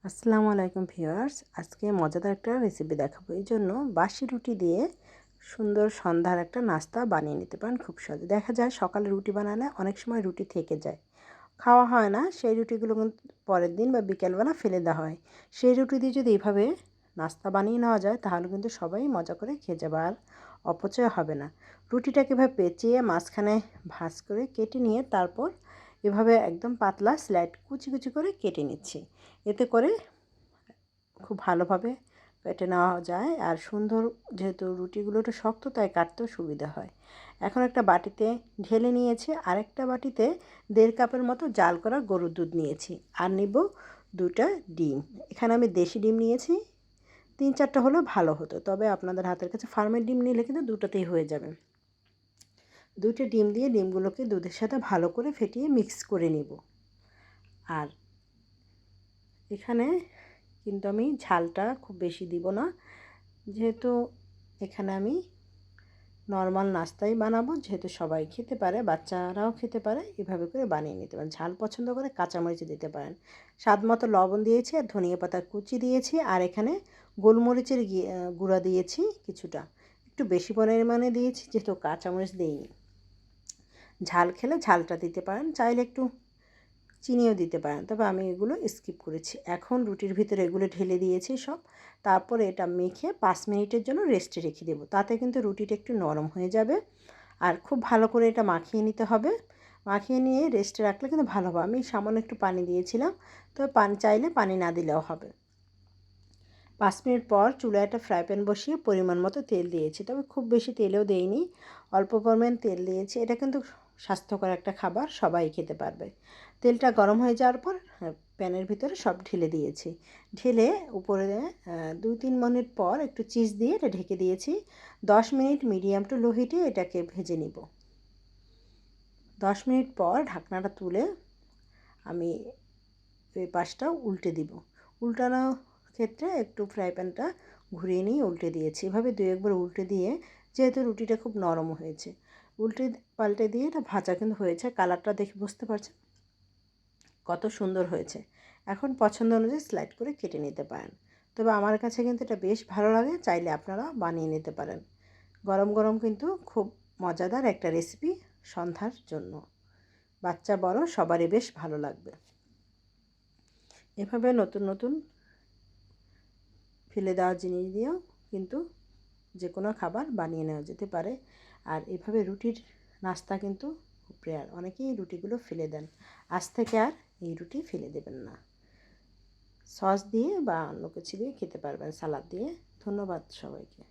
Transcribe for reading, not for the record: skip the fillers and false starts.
আসসালামু আলাইকুম ভিউয়ার্স, আজকে মজাদার একটা রেসিপি দেখাবো। এই জন্য বাসি রুটি দিয়ে সুন্দর সন্ধ্যার একটা নাস্তা বানিয়ে নিতে পারেন খুব সহজে। দেখা যায় সকালে রুটি বানালে অনেক সময় রুটি থেকে যায়, খাওয়া হয় না। সেই রুটিগুলো কিন্তু পরের দিন বা বিকেলবেলা ফেলে দেওয়া হয়। সেই রুটি দিয়ে যদি এইভাবে নাস্তা বানিয়ে নেওয়া যায় তাহলে কিন্তু সবাই মজা করে খেয়ে যাবে, আর অপচয় হবে না। রুটিটাকে এভাবে পেঁচিয়ে মাঝখানে ভাঁজ করে কেটে নিয়ে তারপর এভাবে একদম পাতলা স্লাইড কুচি কুচি করে কেটে নিচ্ছি। এতে করে খুব ভালোভাবে কেটে নেওয়া যায়, আর সুন্দর, যেহেতু রুটিগুলো একটু শক্ত তাই কাটতেও সুবিধা হয়। এখন একটা বাটিতে ঢেলে নিয়েছি, আরেকটা বাটিতে 1.5 কাপের মতো জাল করা গরুর দুধ নিয়েছি, আর নিব 2টা ডিম। এখানে আমি দেশি ডিম নিয়েছি, 3-4টা হলেও ভালো হতো, তবে আপনাদের হাতের কাছে ফার্মের ডিম নিলে কিন্তু 2টাতেই হয়ে যাবে। 2টা ডিম দিয়ে ডিমগুলোকে দুধের সাথে ভালো করে ফেটিয়ে মিক্স করে নিব। আর এখানে কিন্তু আমি ঝালটা খুব বেশি দিব না, যেহেতু এখানে আমি নর্মাল নাস্তাই বানাবো, যেহেতু সবাই খেতে পারে, বাচ্চারাও খেতে পারে। এভাবে করে বানিয়ে নিতে পারেন। ঝাল পছন্দ করে কাঁচামরিচ দিতে পারেন। স্বাদ মতো লবণ দিয়েছি, আর ধনিয়া পাতা কুচি দিয়েছি, আর এখানে গোলমরিচের গুঁড়া দিয়েছি কিছুটা, একটু বেশি পরিমাণে দিয়েছি যেহেতু কাঁচামরিচ দিইনি। ঝাল খেলে ঝালটা দিতে পারেন, চাইলে একটু চিনিও দিতে পারেন, তবে আমি এগুলো স্কিপ করেছি। এখন রুটির ভিতরে এগুলো ঢেলে দিয়েছি সব। তারপরে এটা মেখে 5 মিনিটের জন্য রেস্টে রেখে দেবো, তাতে কিন্তু রুটিটা একটু নরম হয়ে যাবে। আর খুব ভালো করে এটা মাখিয়ে নিতে হবে। মাখিয়ে নিয়ে রেস্টে রাখলে কিন্তু ভালো হবে। আমি সামান্য একটু পানি দিয়েছিলাম, তবে পানি চাইলে পানি না দিলেও হবে। 5 মিনিট পর চুলায় একটা ফ্রাই প্যান বসিয়ে পরিমাণ মতো তেল দিয়েছি, তবে খুব বেশি তেলেও দেইনি, অল্প পরিমাণ তেল দিয়েছি। এটা কিন্তু স্বাস্থ্যকর একটা খাবার, সবাই খেতে পারবে। তেলটা গরম হয়ে যাওয়ার পর প্যানের ভিতরে সব ঢেলে দিয়েছি। ঢেলে উপরে 2-3 মিনিট পর একটু চিজ দিয়ে এটা ঢেকে দিয়েছি। 10 মিনিট মিডিয়াম টু লো হিটে এটাকে ভেজে নিব। 10 মিনিট পর ঢাকনাটা তুলে আমি এই পাশটা উল্টে দিব। উল্টানো ক্ষেত্রে একটু ফ্রাই প্যানটা ঘুরিয়ে নিয়ে উল্টে দিয়েছি। এভাবে 2-1 বার উল্টে দিয়ে, যেহেতু রুটিটা খুব নরম হয়েছে, উল্টে পাল্টে দিয়ে এটা ভাজা কিন্তু হয়েছে। কালারটা দেখে বুঝতে পারছেন কত সুন্দর হয়েছে। এখন পছন্দ অনুযায়ী স্লাইড করে কেটে নিতে পারেন, তবে আমার কাছে কিন্তু এটা বেশ ভালো লাগে। চাইলে আপনারা বানিয়ে নিতে পারেন। গরম গরম কিন্তু খুব মজাদার একটা রেসিপি সন্ধ্যার জন্য। বাচ্চা বড় সবারই বেশ ভালো লাগবে। এভাবে নতুন নতুন ফেলে দেওয়া জিনিস দিয়েও কিন্তু যে কোনো খাবার বানিয়ে নেওয়া যেতে পারে। আর এভাবে রুটির নাস্তা কিন্তু খুব রেয়ার, অনেকেই রুটিগুলো ফেলে দেন। আজ থেকে আর এই রুটি ফেলে দেবেন না। সস দিয়ে বা অন্য কিছু দিয়ে খেতে পারবেন, সালাদ দিয়ে। ধন্যবাদ সবাইকে।